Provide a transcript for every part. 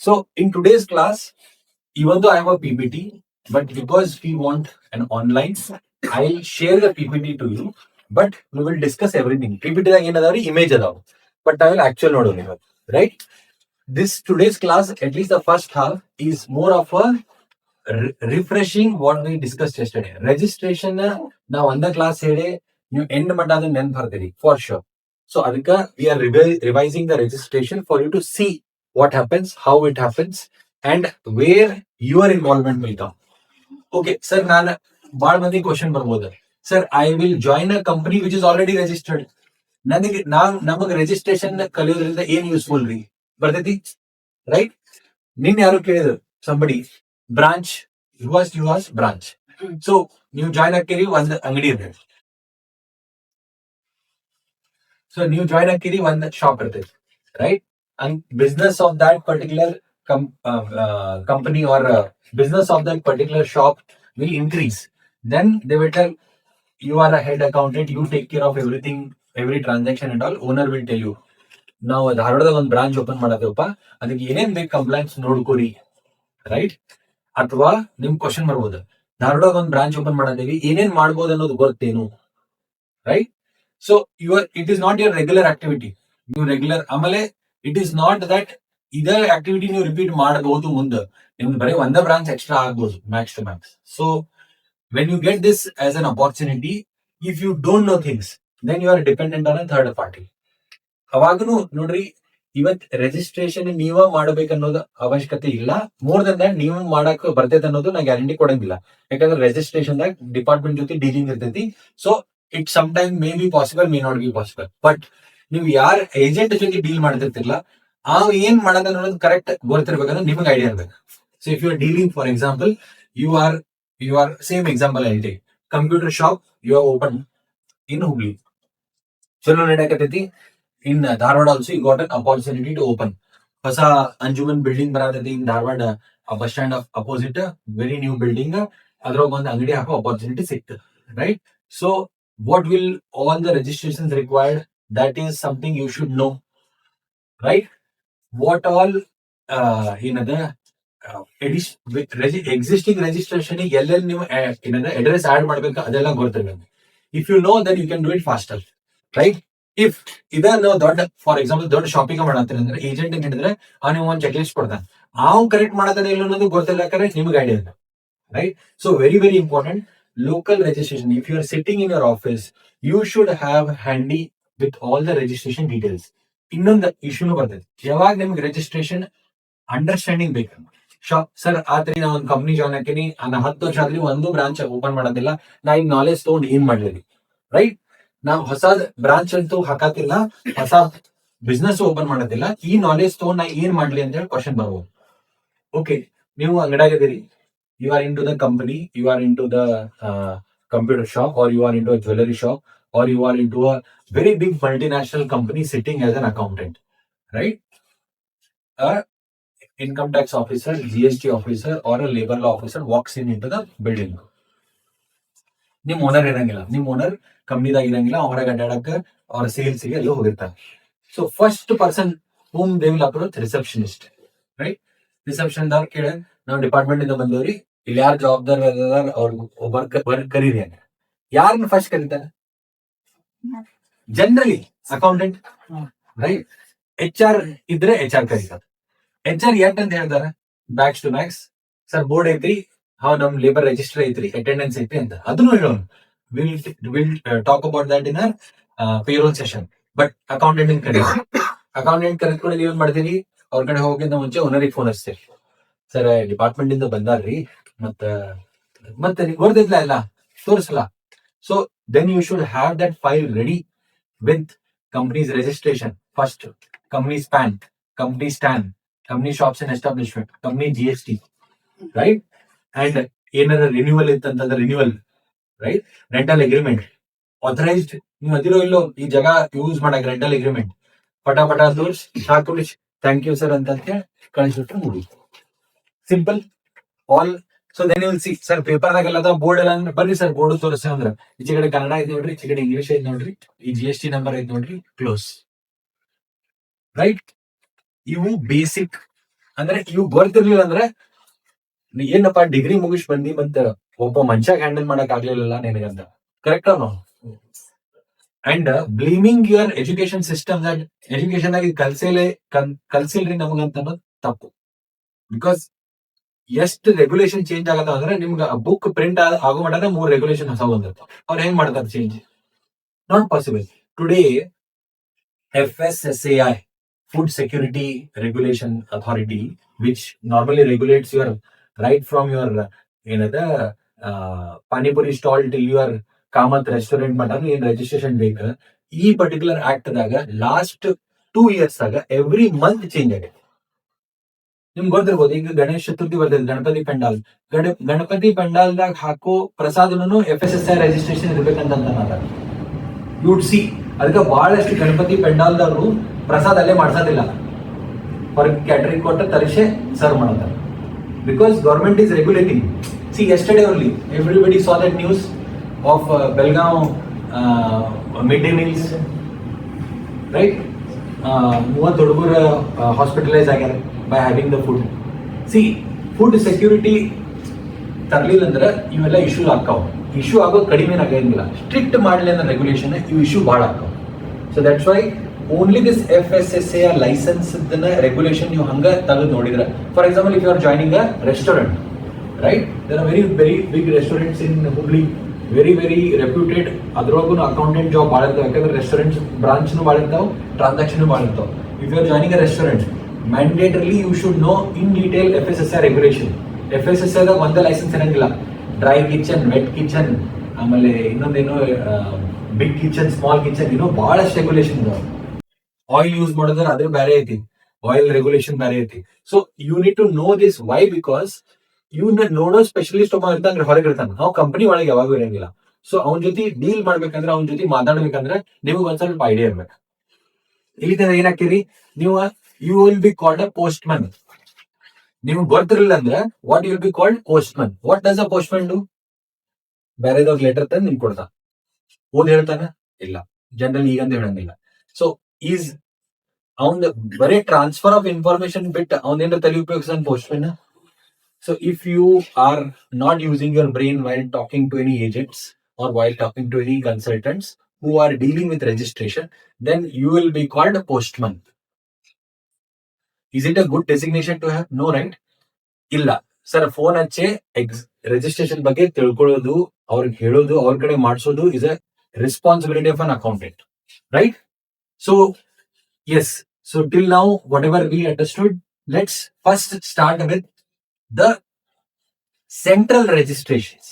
So in today's class, even though I have a PPT, but because we want an online, I'll share the PPT to you, but we will discuss everything. PPT ದಾಗ ಏನದಾವ್ರಿ image ಅದಾವ, but I will actual ನೋಡೋಣ ಇವಾಗ, right? This today's class, at least the first half, is more of a refreshing what we discussed yesterday. Registration ನಾವು ಒಂದ class ಹೇಳಿ ನೀವು end ಮಟ್ಟ ಅದನ್ನ ನೆನ್ಪು ಬರ್ತೀರಿ ಫಾರ್ ಶೋರ್. ಸೊ ಅದಕ್ಕೆ we are revising the registration for you to see what happens, how it happens, and where your involvement will come. Okay, sir, ನಾನು ಭಾಳ ಮಂದಿ ಕ್ವಶನ್ ಬರ್ಬೋದು. Sir, I will join a company which is already registered. ನಮಗೆ registration ಕಲಿಯೋದ್ರಿಂದ ಏನ್ useful ರೀ ಬರ್ತೈತಿ, right? ನಿನ್ ಯಾರು ಕೇಳಿದ್ರು somebody branch yours branch. So ನೀವು ಜಾಯಿನ್ ಹಾಕಿರಿ, ಒಂದ್ ಅಂಗಡಿ ಇರ್ತೈತಿ. ಸೊ ನೀವು ಜಾಯಿನ್ ಹಾಕಿರಿ, ಒಂದ್ ಶಾಪ್ ಇರ್ತೈತಿ, right? And business of that particular company or business of that particular shop will increase. Then they will tell you are a head accountant, you take care of everything, every transaction and all. Owner will tell you, ನಾವು ಧಾರವಾಡದಾಗ ಒಂದು branch open ಮಾಡತ್ತೇವಪ್ಪ, ಅದಕ್ಕೆ ಏನೇನ್ ಬೇಕು complaints ನೋಡ್ಕೋರಿ, right? ಅಥವಾ ನಿಮ್ question ಬರ್ಬೋದು, ಧಾರವಾಡದಾಗ ಒಂದು ಬ್ರಾಂಚ್ ಓಪನ್ ಮಾಡತ್ತೇವಿ, ಏನೇನ್ ಮಾಡ್ಬೋದು ಅನ್ನೋದು ಗೊತ್ತೇನು, right? So it is not your regular activity. ನೀವು ರೆಗ್ಯುಲರ್ ಆಮೇಲೆ ಇಟ್ ಈಸ್ ನಾಟ್ ದಟ್ ಇದೇ ಆಕ್ಟಿವಿಟಿ ನೀವು ರಿಪೀಟ್ ಮಾಡಬಹುದು ಮುಂದೆ, ನಿಮ್ದು ಬರೀ ಒಂದೇ ಬ್ರಾಂಚ್ ಎಕ್ಸ್ಟ್ರಾ ಆಗ್ಬೋದು max to max. So when you get this as an opportunity, if you don't know things, then you are dependent on a third party. ಅವಾಗನು ನೋಡ್ರಿ, ಇವತ್ ರಿಜಿಸ್ಟ್ರೇಷನ್ ನೀವ ಮಾಡ್ಬೇಕನ್ನೋದು ಅವಶ್ಯಕತೆ ಇಲ್ಲ. ಮೋರ್ ದನ್ ದಟ್ ನೀವು ಮಾಡಕ್ ಬರ್ತೈತೆ ಅನ್ನೋದು ನಾ ಗ್ಯಾರಂಟಿ ಕೊಡಂಗಿಲ್ಲ. ಯಾಕಂದ್ರೆ ರಿಜಿಸ್ಟ್ರೇಷನ್ ದಾಗ ಡಿಪಾರ್ಟ್ಮೆಂಟ್ ಜೊತೆ ಡೀಲಿಂಗ್ ಇರ್ತೈತಿ. So it some time may be possible, may not be possible. But ನೀವು ಯಾರ ಏಜೆಂಟ್ ಜೊತೆ ಡೀಲ್ ಮಾಡ್ತಿರ್ತಿರ್ಲ, ಆ ಏನ್ ಮಾಡೋದ ಅನ್ನೋದು ಕರೆಕ್ಟ್ ಗೊತ್ತಿರ್ಬೇಕಂದ್ರೆ ನಿಮ್ಗೆ ಐಡಿಯಾ ಇರ್ಬೇಕು. So if you are dealing, for example, you are same example I take computer shop, you are open in Hubli, ಚಲೋ ನಡೆಯಕತೈತಿ. In Dharwad also you got an opportunity to open. ಹೊಸ ಅಂಜುಮನ್ ಬಿಲ್ಡಿಂಗ್ ಬರತೈತಿ in Dharwad, bus stand opposite, very new building, ಅದ್ರೊಳಗೆ ಒಂದು ಅಂಗಡಿ ಹಾಕೋ opportunity ಸಿಕ್ತು, right? So what will all the registrations required, that is something you should know, right? What all ಏನದ existing registration ಎಲ್ಲೆಲ್ಲಿ ನೀವು ಏನದ ಅಡ್ರೆಸ್ ಆಡ್ ಮಾಡ್ಬೇಕು ಅದೆಲ್ಲ ಗೊತ್ತಿರಬೇಕು. If you know that you can do it faster, right? If ಇದನ್ನ ದೊಡ್ಡ, for example, ದೊಡ್ಡ ಶಾಪಿಂಗ್ ಮಾಡತ್ತೀರಿ ಅಂದ್ರೆ ಏಜೆಂಟ್ ಏನ್ ಹೇಳಿದ್ರೆ ನೀವು ಒಂದು ಚೆಕ್ ಲಿಸ್ಟ್ ಕೊಡ್ತಾನೆ, ಅವ್ ಕರೆಕ್ಟ್ ಮಾಡತಾನೆ ಇಲ್ಲ ಅನ್ನೋದು ಗೊತ್ತಿಲ್ಲ, ಕರೆಕ್ಟ್ ನಿಮ್ಗೆ ಐಡಿಯಾ ಇಲ್ಲ, right? So very very important, local registration. If you are sitting in your office, you should have handy with all the registration details. ಇನ್ನೊಂದು ಇಶ್ಯೂನು ಬರ್ತೈತಿ, ಯಾವಾಗ ನಿಮ್ಗೆ ರಿಜಿಸ್ಟ್ರೇಷನ್ ಅಂಡರ್ಸ್ಟ್ಯಾಂಡಿಂಗ್ ಬೇಕು. ಸರ್, ಆದ್ರೆ ನಾ ಒಂದು ಕಂಪ್ನಿ ಜಾಯ್ನ್ ಹಾಕಿನಿ, ನಾ 10 ವರ್ಷ ಆದ್ರೂ ಒಂದು ಬ್ರಾಂಚ್ ಓಪನ್ ಮಾಡೋದಿಲ್ಲ, ನಾ ಈಗ ನಾಲೆಜ್ ತಗೊಂಡು ಏನ್ ಮಾಡ್ಲಿ, ರೈಟ್? ನಾವು ಹೊಸ ಬ್ರಾಂಚ್ ಅಂತೂ ಹಾಕತ್ತಿಲ್ಲ, ಹೊಸ ಬಿಸ್ನೆಸ್ ಓಪನ್ ಮಾಡೋದಿಲ್ಲ, ಈ ನಾಲೆಜ್ ತಗೊಂಡು ನಾ ಏನ್ ಮಾಡ್ಲಿ ಅಂತ ಹೇಳಿ ಕ್ವಶನ್ ಬರ್ಬೋದು. ಓಕೆ, ನೀವು ಅಂಗಡಿಯಾಗಿದ್ದೀರಿ, you are into the company, you are into the computer shop, or you are into a jewelry shop, or you are into a very big multinational company sitting as an accountant, right? A income tax officer, GST officer, or a labor law officer walks into the building. ನಿಮ್ owner ಇರಂಗಿಲ್ಲ, ನಿಮ್ owner ಕಂಪ್ನಿದಾಗ ಇರಂಗಿಲ್ಲ, ಹೊರಗೆ ಅಡ್ಡಾಡಕ್ಕೆ ಅವ್ರ ಸೇಲ್ಸ್ಗೆ ಎಲ್ಲ ಹೋಗಿರ್ತಾರೆ. So first person whom they will approach, receptionist, right? Reception ದವ್ರು ಕೇಳ, ನಾವು ಡಿಪಾರ್ಟ್ಮೆಂಟ್ ಇಂದ ಬಂದವ್ರಿ, ಇಲ್ಲಿ ಯಾರು ಜವಾಬ್ದಾರ ಅವ್ರ ಕರೀರಿ ಅಂತ. ಯಾರನ್ನ ಫಸ್ಟ್ ಕರೀತಾನೆ? Generally accountant, right? HR ಇದ್ರೆ HR ಕರೀತಾರೆ. HR ಎಟ್ ಅಂತ ಹೇಳ್ತಾರೆ? Backs to backs, sir board ಐತ್ರಿ, ನಮ್ ಲೇಬರ್ ರಿಜಿಸ್ಟರ್ ಐತ್ರಿ, ಅಟೆಂಡೆನ್ಸ್ ಐತ್ರಿ ಅಂತ ಅದನ್ನು ಹೇಳೋನು. Will talk about that in payroll session. But accountant ಕರೆದ್ ಕೂಡ ನೀವ್ ಏನ್ ಮಾಡ್ತೀರಿ, ಅವ್ರ ಕಡೆ ಹೋಗಿಂತ ಮುಂಚೆ ಓನರಿಗೆ ಫೋನ್ ಹಚ್ತೀರಿ, ಸರ್ ಡಿಪಾರ್ಟ್ಮೆಂಟ್ ಇಂದ ಬಂದಾರ್ರಿ, ಮತ್ತೆ ಗೊತ್ತೈತ್ಲ ಎಲ್ಲ ತೋರಿಸಲ್ಲ. So then you should have that file ready with companies registration, first company's PAN, company ಸ್ಟ್ಯಾನ್, company shops and establishment, company GST, right? And ಏನಾರ ರಿನ್ಯೂವಲ್ ಇತ್ತಂತಂದ್ರೆ renewal, right? Rental agreement, authorised ನೀವು ಅದಿರೋ ಇಲ್ಲೋ ಈ ಜಾಗ ಯೂಸ್ ಮಾಡಕ್ ರೆಂಟಲ್ ಅಗ್ರಿಮೆಂಟ್, ಪಟ ತೋರ್ಸ್ ಹಾಕಿ ಥ್ಯಾಂಕ್ ಯು ಸರ್ ಅಂತ ಕಳಿಸ್ಬಿಟ್ರೆ ಮುಗಿ, simple all. So then you will see, sir ಪೇಪರ್ದಾಗೆಲ್ಲ ಬೋರ್ಡ್ ಎಲ್ಲ ಅಂದ್ರೆ ಬರ್ರಿ ಸರ್ ಬೋರ್ಡ್ ತೋರಿಸ್ತೇವೆ ಅಂದ್ರೆ, ಈಚೆ ಕಡೆ ಕನ್ನಡ ಐತ್ ನೋಡ್ರಿ, ಈಚೆ ಕಡೆ ಇಂಗ್ಲಿಷ್ ಐತ್ ನೋಡ್ರಿ, ಈ GST ನಂಬರ್ ಐತ್ ನೋಡ್ರಿ, ಕ್ಲೋಸ್, ರೈಟ್? ಇವು ಬೇಸಿಕ್ ಅಂದ್ರೆ ಇವು ಗೊತ್ತಿರ್ಲಿಲ್ಲ ಅಂದ್ರೆ ಏನಪ್ಪಾ ಡಿಗ್ರಿ ಮುಗಿಸ್ ಬಂದಿ ಮತ್ತೆ ಒಬ್ಬ ಮನುಷ್ಯ ಹ್ಯಾಂಡಲ್ ಮಾಡಕ್ ಆಗ್ಲಿಲ್ಲ ನಿನಗಂತ. Correct no? And blaming your education system that education ಆಗಿ ಕಲ್ಸಿಲ್ರಿ ನಮಗಂತ ಅನ್ನೋದು ತಪ್ಪು. ಬಿಕಾಸ್ ಎಷ್ಟು ರೆಗ್ಯುಲೇಷನ್ ಚೇಂಜ್ ಆಗತ್ತ ಅಂದ್ರೆ ನಿಮ್ಗೆ ಬುಕ್ ಪ್ರಿಂಟ್ ಆಗೋ ಮಟನೆ 3 ರೆಗ್ಯುಲೇಷನ್ ಹೊಸ ಬಂದಿರ್ತಾವ. ಅವ್ರು ಹೆಂಗ್ ಮಾಡ್ತಾರೆ change? Not possible. Today FSSAI, Food Security Regulation Authority, which normally regulates your right from your ಏನದ panipuri stall till your Kamath restaurant ಮಟ ಏನ್ ರಿಜಿಸ್ಟ್ರೇಷನ್ ಬೇಕು. ಈ ಪರ್ಟಿಕ್ಯುಲರ್ ಆಕ್ಟ್ ದಾಗ ಲಾಸ್ಟ್ 2 years ಆಗ ಎವ್ರಿ ಮಂತ್ ಚೇಂಜ್ ಆಗಿದೆ. ನಿಮ್ಗೆ ಗೊತ್ತಿರ್ಬೋದು, ಈಗ ಗಣೇಶ ಚತುರ್ಥಿ ಬರ್ತದೆ, ಗಣಪತಿ ಪೆಂಡಾಲ್. ಗಣಪತಿ ಪೆಂಡಾಲ್ದಾಗ ಹಾಕೋ ಪ್ರಸಾದನು FSSAI ರಿಜಿಸ್ಟ್ರೇಷನ್ ಇರ್ಬೇಕಂತ ಯುಡ್ ಸಿ. ಅದಕ್ಕೆ ಬಹಳಷ್ಟು ಗಣಪತಿ ಪೆಂಡಾಲ್ದವರು ಪ್ರಸಾದ ಅಲ್ಲೇ ಮಾಡ್ಸೋದಿಲ್ಲ, ಹೊರಗೆ ಕ್ಯಾಟರಿಂಗ್ ಕೊಟ್ಟು ತರಿಸೆ ಸರ್ವ್ ಮಾಡ್ತಾರೆ. Because government is regulating. See yesterday only everybody saw that news of Belgaum mid day meals, right? 30 ಹುಡುಗರು ಹಾಸ್ಪಿಟಲೈಸ್ ಆಗ್ಯಾರ by having the food. See food security ತರಲಿಲ್ಲ ಅಂದ್ರೆ ಇವೆಲ್ಲ ಇಶ್ಯೂ ಆಗ್ತಾವ. ಇಶ್ಯೂ ಆಗೋದು ಕಡಿಮೆ ಆಗಂಗಿಲ್ಲ. ಸ್ಟ್ರಿಕ್ಟ್ ಮಾಡಲಿ ಅನ್ನೋ ರೆಗ್ಯುಲೇಷನ್ ಇವು ಇಶ್ಯೂ ಭಾಳ ಆಗ್ತಾವ. So that's why only this FSSAI licence regulation ನೀವು ಹಂಗ ತೆಗೆದು ನೋಡಿದ್ರೆ, for example if you are joining a restaurant, right? There are very big restaurants in Hubli, very reputed. ಅದ್ರೊಳಗೂ ಅಕೌಂಟೆಂಟ್ ಜಾಬ್ ಭಾಳ ಇರ್ತಾವೆ, ಯಾಕಂದ್ರೆ ರೆಸ್ಟೋರೆಂಟ್ಸ್ ಬ್ರಾಂಚ್ನು ಭಾಳ ಇರ್ತಾವೆ, ಟ್ರಾನ್ಸಾಕ್ಷನ್ ಭಾಳ ಇರ್ತಾವೆ. If you are joining a restaurant, mandatorily you should know in detail FSSAI regulation. FSSAI ದಾಗ ಒಂದೇ ಲೈಸೆನ್ಸ್ ಇರಂಗಿಲ್ಲ. ಡ್ರೈ ಕಿಚನ್, ವೆಟ್ ಕಿಚನ್, ಆಮೇಲೆ ಇನ್ನೊಂದೇನೋ ಬಿಗ್ ಕಿಚನ್, ಸ್ಮಾಲ್ ಕಿಚನ್, ಇನ್ನೂ ಬಹಳಷ್ಟು ರೆಗ್ಯುಲೇಷನ್ ಇದಾವೆ. ಆಯಿಲ್ ಯೂಸ್ ಮಾಡಿದ್ರೆ ಅದ್ರ ಬೇರೆ ಐತಿ, ಆಯಿಲ್ ರೆಗ್ಯುಲೇಷನ್ ಬೇರೆ ಐತಿ. So you need to know this. Why? Because ಇವ್ನ ನೋಡೋ ಸ್ಪೆಷಲಿಸ್ಟ್ ಒಬ್ಬ ಇರ್ತಾನೆ, ಹೊರಗೆ ಇರ್ತಾನೆ, ನಾವು ಕಂಪನಿ ಒಳಗೆ ಯಾವಾಗೂ ಇರಂಗಿಲ್ಲ. ಸೊ ಅವನ ಜೊತೆ ಡೀಲ್ ಮಾಡ್ಬೇಕಂದ್ರೆ, ಅವನ ಜೊತೆ ಮಾತಾಡ್ಬೇಕಂದ್ರೆ ನಿಮಗೆ ಒಂದ್ ಸ್ವಲ್ಪ ಐಡಿಯಾ ಇರ್ಬೇಕು. ಇಲ್ಲಿ ಏನಾಗ್ತೀರಿ ನೀವು? You will be called a postman. ನಿಮ್ಗೆ ಗೊತ್ತಿರಲಿಲ್ಲ ಅಂದ್ರೆ what you will be called postman. What does a postman do? ಬೇರೆದವ್ರ ಲೆಟರ್ ತಂದು ನಿಮ್ಗೆ ಕೊಡ್ತಾ, ಓದ್ ಹೇಳ್ತಾನ? ಇಲ್ಲ, ಜನರಲ್ ಈಗಂತ ಹೇಳಂಗಿಲ್ಲ. ಸೊ ಈಸ್ ಅವನ್ ಬರೀ ಟ್ರಾನ್ಸ್ಫರ್ ಆಫ್ ಇನ್ಫಾರ್ಮೇಶನ್ ಬಿಟ್ಟು ಅವನೇನ ತಲೆ ಉಪಯೋಗಿಸ್ತಾನೆ postman. So if you are not using your brain while talking to any agents or while talking to any consultants who are dealing with registration, then you will be called a postman. Is it a good designation to have? No, right? ಇಲ್ಲ sir, phone ಹಚ್ಚಿ registration ಬಗ್ಗೆ ತಿಳ್ಕೊಳ್ಳೋದು, ಅವ್ರಿಗೆ ಹೇಳೋದು, ಅವ್ರ ಕಡೆ ಮಾಡಿಸೋದು is a responsibility of an accountant, right? So yes, so till now whatever we understood, let's first start with the central registrations,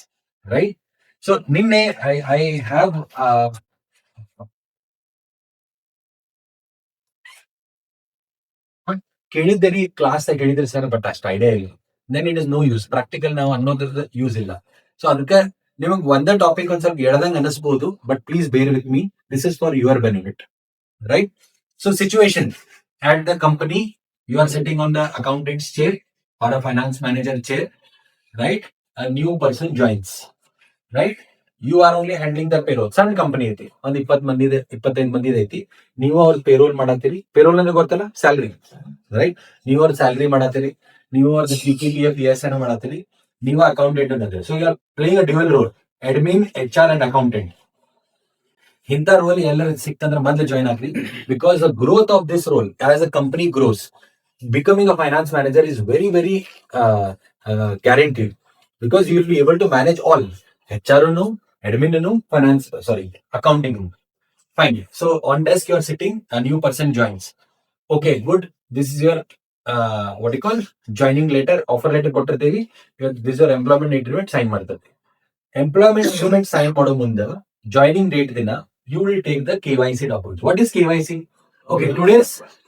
right? So ನಿನ್ನೆ ಐ ಹ್ಯಾವ್ ಕೇಳಿದ್ದೇನೆ ಕ್ಲಾಸ್ ಕೇಳಿದ್ರಿ ಸರ್, ಬಟ್ ಅಷ್ಟು ಐಡಿಯಾ ಇಲ್ಲ. Then it is no use. Practical ನಾವು ಅನ್ನೋದ್ರದ್ದು use ಇಲ್ಲ. So ಅದಕ್ಕೆ ನಿಮಗೆ ಒಂದೇ ಟಾಪಿಕ್ ಒಂದ್ ಸ್ವಲ್ಪ ಹೇಳ್ದಂಗೆ ಅನಿಸ್ಬೋದು, but please bear with me. This is for your benefit, right? So situation at the company, you are sitting on the accountant's chair or a finance manager chair, right? A new person joins, right? You are only handling the payroll. ಸಣ್ಣ company ಐತಿ, ಒಂದ್ 20 ಮಂದಿ 25 ಮಂದಿ ಐತಿ. ನೀವು ಅವ್ರ payroll ಮಾಡತ್ತೀರಿ. Payroll ಅಂದ್ರೆ ಗೊತ್ತಲ್ಲ, ಸ್ಯಾಲ್ರಿ, ರೈಟ್? ನೀವು ಅವ್ರ ಸ್ಯಾಲ್ರಿ ಮಾಡತ್ತೀರಿ, ನೀವು ಅವ್ರ PPF ESN ಮಾಡತ್ತೀರಿ, ನೀವು ಅಕೌಂಟೆಂಟ್ ಅನ್ನತ್ತೀರಿ. So you are playing a dual role, admin, HR and accountant. ಇಂಥ ರೋಲ್ ಎಲ್ಲರೂ ಸಿಕ್ತಂದ್ರೆ ಮೊದಲು ಜಾಯ್ನ್ ಆಗ್ರಿ. Because the growth of this role as a company grows, becoming a finance manager is very guaranteed, because you will be able to manage all HR, admin, finance, sorry, accounting. Fine. So on desk you are sitting, a new person joins. Okay, good. This is your what you call joining letter, offer letter ಕೊಟ್ಟಿರ್ತೀವಿ. This is your employment agreement, sign ಮಾಡ್ತೀವಿ. Employment agreement sign ಮಾಡೋ ಮುಂದೆ joining date ದಿನ you will take the KYC documents. What is KYC? Okay,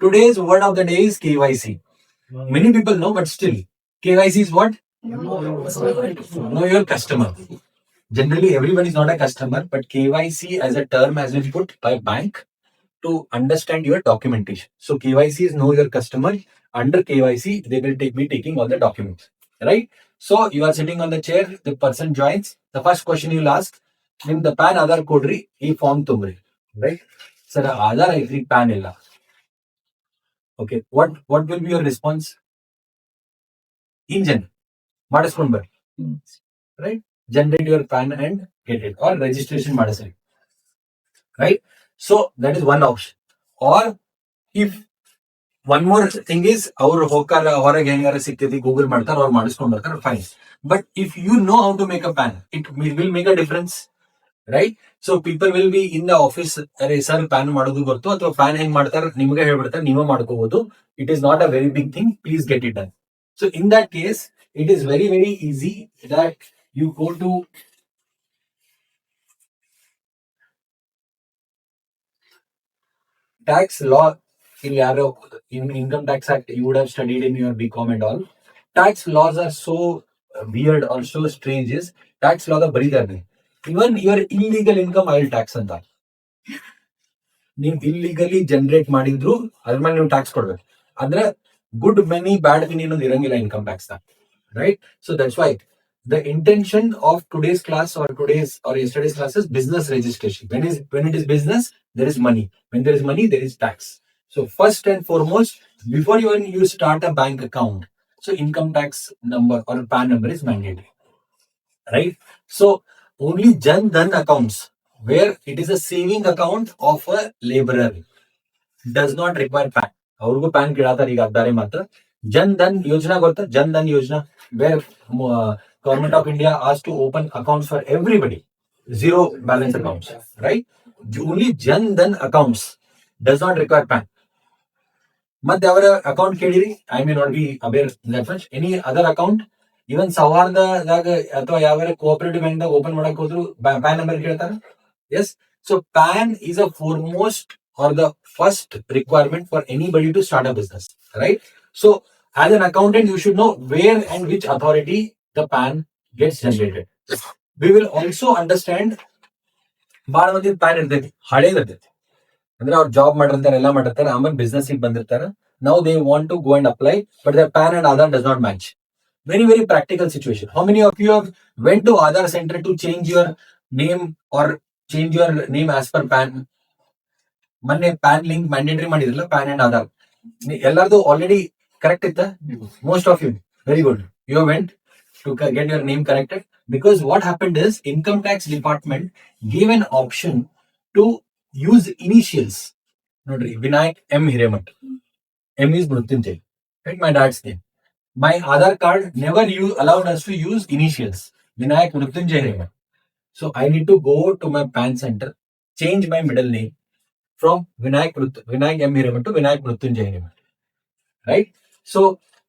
today's word of the day is KYC. Many people know, but still, KYC is what? Know your customer. Generally, everyone is not a customer, but KYC as a term has been put by bank to understand your documentation. So KYC is know your customer. Under KYC, they will be taking all the documents, right? So you are sitting on the chair, the person joins. The first question you will ask, ನಿಮ್ದು PAN Aadhaar ಕೊಡ್ರಿ, ಈ form ತುಂಬ್ರಿ, right? Sir Aadhaar ಐತ್ರಿ, PAN ಇಲ್ಲ. Okay, what will be your response? ಇಂಜನ್ ಮಾಡಿಸ್ಕೊಂಡ್ ಬರ್ರಿ, right? Generate your PAN and get it, or registration ಮಾಡಿಸ್ರಿ, right? So that is one option. Or if one more thing is, ಅವ್ರು ಹೋಗ್ತಾರ ಹೊರಗೆ ಹೆಂಗಾರ ಸಿಗ್ತೈತಿ ಗೂಗಲ್ ಮಾಡ್ತಾರ, ಅವ್ರು ಮಾಡಿಸ್ಕೊಂಡ್ ಬರ್ತಾರ, fine. But if you know how to make a PAN, it will make a difference, right? So people will be in the office, ಅರೆ ಸರ್ ಪ್ಯಾನ್ ಮಾಡೋದು ಗೊತ್ತು, ಅಥವಾ ಪ್ಯಾನ್ ಹೆಂಗ್ ಮಾಡ್ತಾರೆ ನಿಮ್ಗೆ ಹೇಳ್ಬಿಡ್ತಾರೆ, ನೀವೇ ಮಾಡ್ಕೋಬಹುದು. It is not a very big thing, please get it done. So in that case it is very very easy that you go to tax law. In income tax act you would have studied in your BCom and all. Tax laws are so weird or so strange. Is tax law the bari even your illegal income I will tax ಅಂತ. ನೀವು illegally generate ಮಾಡಿದ್ರು ಅದ್ರ ಮೇಲೆ ನೀವು tax ಕೊಡ್ಬೇಕು. ಅಂದ್ರೆ good money ಬ್ಯಾಡ್ ಮನಿ ಅನ್ನೋದು ಇರಂಗಿಲ್ಲ income tax, right? So that's why the intention of today's class or today's or yesterday's class is business registration. When it is business, there is money. When there is money, there is tax. So first and foremost, before even you start a bank account, so income tax number or PAN number is mandatory, right? So only Jan Dhan accounts, where it is a saving account of a laborer, does not require PAN. ಅವ್ರಿಗೂ PAN ಕೇಳಾತಾರೆ ಈಗ ಅದ್ದಾರೆ ಮಾತ್ರ. ಜನ್ ಧನ್ ಯೋಜನಾ ಗೊತ್ತಾ? Jan Dhan Yojana, wear government of India asked to open accounts for everybody, zero balance accounts, right? Only Jan Dhan accounts does not require PAN. ಮತ್ತೆ ಅವರ account ಕೇಳಿರಿ, I may not be aware that much. Any other account, even ಸೌಹಾರ್ದದಾಗ ಅಥವಾ ಯಾವ cooperative bank ದಾಗ open ಮಾಡಕ್ ಹೋದ್ರು PAN number ಕೇಳ್ತಾರ. Yes, so PAN is a foremost or the first requirement for anybody to start a business, right? So as an accountant you should know where and which authority the PAN gets generated. We will also understand ಬಹಳ ಮಂದಿ PAN ಇರ್ತೈತಿ, ಹಳೇದಿರ್ತೈತಿ, ಅಂದ್ರೆ ಅವ್ರು job ಮಾಡಿರ್ತಾರೆ, ಎಲ್ಲ ಮಾಡಿರ್ತಾರೆ, ಆಮೇಲೆ business ಬಂದಿರ್ತಾರೆ. Now they want to go and apply, but their PAN and Aadhaar does not match. Very very practical situation. How many of you have went to Aadhaar center to change your name or change your name as per PAN? ಮೊನ್ನೆ PAN link mandatory ಮಾಡಿದ್ರಲ್ಲ, PAN and Aadhaar, ಎಲ್ಲರದು already correct ಇತ್ತ? Most of you, very good, you went to get your name corrected. Because what happened is income tax department gave an option to use initials. ನೋಡ್ರಿ, Vinayak M Hiremath, M is Mrityunjay, right? My dad's name. My Aadhaar card never allowed us to use initials, Vinayak Mrutyunjay Hiremat. So I need to go to my PAN center, change my middle name from Vinayak M. Hiremat to Vinayak Mrutyunjay Hiremat, right? So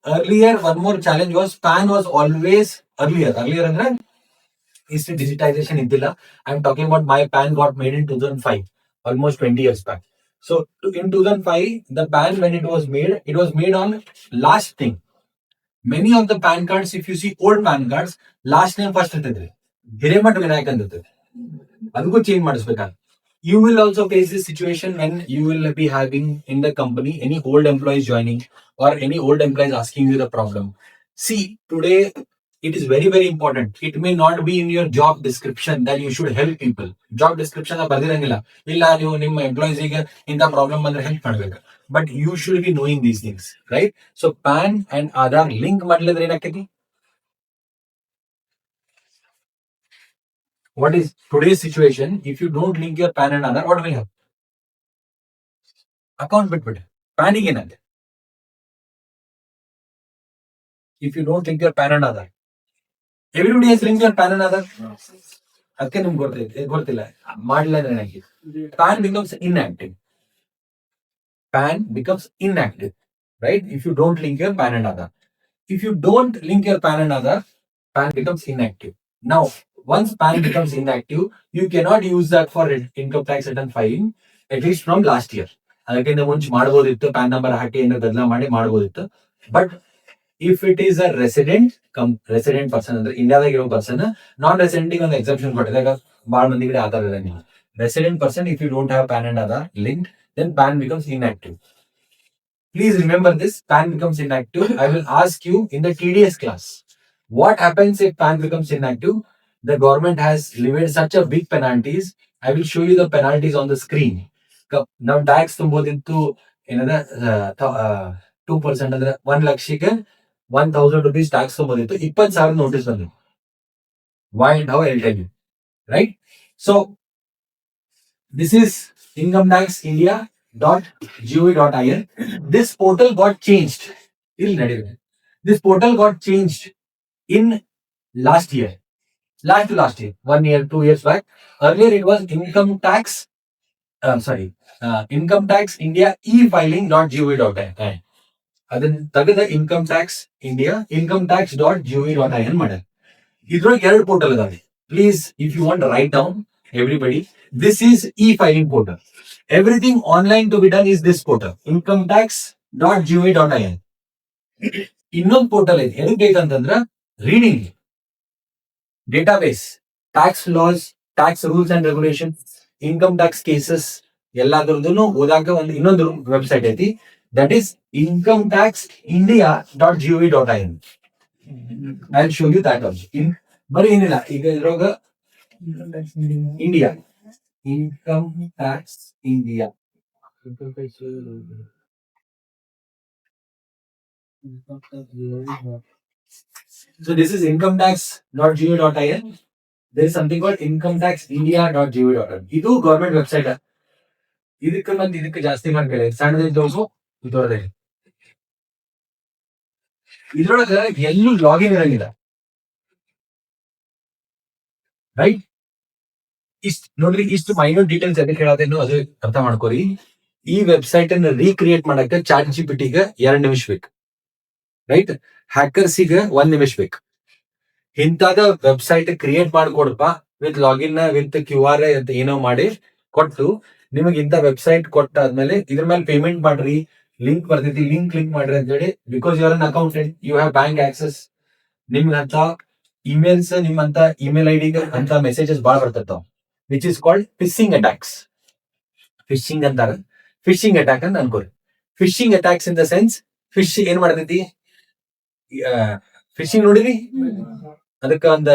earlier, one more challenge was PAN was always earlier ಅಂದ್ರೆ ಇಷ್ಟು digitization ಇದ್ದಿಲ್ಲ. I'm talking about my PAN got made in 2005, almost 20 years back. So in 2005, the PAN, when it was made on last thing. Many of the PAN cards, if you see old PAN cards, last name first ಇರ್ತೈತ್ರಿ, Hiremath Vinayak ಅಂತ ಇರ್ತೈತಿ. ಅದಕ್ಕೂ change ಮಾಡಿಸ್ಬೇಕಾದ್ರೆ you will also face this situation when you will be having in the company any old employees joining or any old employees asking you the problem. See, today it is very very important. It may not be in your job description that you should help people. Job description ಬರ್ದಿರಂಗಿಲ್ಲ, ಇಲ್ಲ ನೀವು ನಿಮ್ಮ employees ಗೆ ಇಂಥ problem ಬಂದ್ರೆ help ಮಾಡ್ಬೇಕು. But you should be knowing these things, right? So PAN and Aadhaar link ಮಾಡ್ಲಿದ್ರೆ ಏನಾಗ್ತೈತಿ? What is today's situation? If you don't link your PAN and Aadhaar, what will happen? Account bitbitte. PAN ಗೆ ಏನಂತೆ? If you don't link your PAN and Aadhaar, everybody has linked your PAN and Aadhaar. ಅದಕ್ಕೆ ನಿಮ್ಗೆ ಗೊತ್ತಿಲ್ಲ, ಮಾಡಲಿಲ್ಲ ಅಂದ್ರೆ ಏನಾಗಿ PAN becomes inactive. PAN becomes inactive, right? If you don't link your PAN and Aadhaar. If you don't link your PAN and Aadhaar, PAN becomes inactive. Now, once PAN becomes inactive, you cannot use that for income tax return filing, at least from last year. ಅದಕ್ಕಿಂತ ಮುಂಚೆ ಮಾಡಬಹುದಿತ್ತು, PAN number ಹಾಕಿ ಏನೋ ಬದಲಾ ಮಾಡಿ ಮಾಡಬಹುದಿತ್ತು. But if it is a resident person, ಅಂದ್ರೆ ಇಂಡಿಯಾದಾಗ ಇರೋ ಪರ್ಸನ್, ನಾನ್ ರೆಸಿಡೆಂಟ್ ಒಂದು ಎಕ್ಸೆಪ್ಷನ್ ಕೊಟ್ಟಿದಾಗ ಬಹಳ ಮಂದಿಗೆ ಆಧಾರ್ ಇದೆ. ನೀವು resident person, if you don't have PAN and Aadhaar linked, then PAN becomes inactive. Please remember this, PAN becomes inactive. I will ask you in the TDS class, what happens if PAN becomes inactive? The government has levied such a big penalties. I will show you the penalties on the screen. Now tax ತುಂಬೋದಿತ್ತು ಏನದ 2% ಅಂದ್ರೆ 1 ಲಕ್ಷಕ್ಕೆ 1,000 rupees tax ತೊಗೊಂಡಿತ್ತು, 20,000 notice ಬಂದಿತ್ತು. Why and how I'll tell you. Right? So this is incometaxindia.gov.in. This portal got changed. This portal got changed in last year. Last year. 1 year, 2 years back. Earlier it was income tax India e-filing.gov.in. ಅದನ್ನ ತೆಗೆದ income tax India incometax.gov.in ಮಾಡ್ಯಾರ. ಇದ್ರೊಳಗೆ 2 portal ಅದಾವೆ. Please if you want write down everybody, this is e-filing portal. Everything online to be done is this portal incometax.gov.in. ಇನ್ನೊಂದು portal ಐತಿ, ಎದಕ್ಕೆ ಬೇಕಂತಂದ್ರ reading database, tax laws, tax rules and regulation, income tax cases ಎಲ್ಲಾದ್ರದ್ದು ಓದಾಕ ಒಂದು ಇನ್ನೊಂದು website ಐತಿ, that is incometaxindia.gov.in. I'll show you that also. ಬರೀ ಏನಿಲ್ಲ, ಈಗ ಇದ್ರೊಳಗ India income tax India, so this is incometax.gov.in. there is something called incometaxindia.gov.in. ಇದು ಗವರ್ಮೆಂಟ್ ವೆಬ್ಸೈಟ್. ಇದಕ್ಕೆ ಜಾಸ್ತಿ ಮಾಡ್ಕೊಳ್ಳಿ, ಸಣ್ಣದಿದ್ದವು ದೊಡ್ಡದೇ. ಇದ್ರೊಳಗ ಎಲ್ಲೂ ಲಾಗಿನ್ ಇರಂಗಿಲ್ಲ, ರೈಟ್? ನೋಡ್ರಿ, ಇಷ್ಟು ಮೈನ್ಯೂಟ್ ಡೀಟೇಲ್ಸ್ ಎದಕ್ಕೆ ಹೇಳೋದೇನು ಅದು ಅರ್ಥ ಮಾಡ್ಕೋರಿ. ಈ ವೆಬ್ಸೈಟ್ ಅನ್ನ ರೀಕ್ರಿಯೇಟ್ ಮಾಡಕ್ಕೆ ಚಾಟ್ ಜಿಪಿಟಿಗೆ 2 ನಿಮಿಷ ಬೇಕು, ರೈಟ್? ಹ್ಯಾಕರ್ಸಿಗೆ 1 ನಿಮಿಷ ಬೇಕು. ಇಂಥದ ವೆಬ್ಸೈಟ್ ಕ್ರಿಯೇಟ್ ಮಾಡಿಕೊಡಪ್ಪ, ವಿತ್ ಲಾಗಿನ್ ವಿತ್ QR ಅಂತ ಏನೋ ಮಾಡಿ ಕೊಟ್ಟು, ನಿಮಗೆ ಇಂಥ ವೆಬ್ಸೈಟ್ ಕೊಟ್ಟಾದ್ಮೇಲೆ ಇದ್ರ ಮೇಲೆ ಪೇಮೆಂಟ್ ಮಾಡ್ರಿ, ಲಿಂಕ್ ಬರ್ತೈತಿ, ಲಿಂಕ್ ಕ್ಲಿಕ್ ಮಾಡ್ರಿ ಅಂತ ಹೇಳಿ. Because you are an accountant, you have bank access, ನಿಮ್ಗಂತ ಇಮೇಲ್ಸ್, ನಿಮ್ಮಂತ ಇಮೇಲ್ ID ಅಂತ ಮೆಸೇಜಸ್ ಭಾಳ ಬರ್ತಿರ್ತಾವ, which is called phishing attacks. Phishing ಅಂತಾರ, ಫಿಶಿಂಗ್ ಅಟ್ಯಾಕ್ ಅಂತ ಅನ್ಕೋರಿ. Phishing attacks in the sense, fish ಏನ್ ಮಾಡ್ತೈತಿ, ಫಿಶಿಂಗ್ ನೋಡಿರಿ, ಅದಕ್ಕ ಒಂದು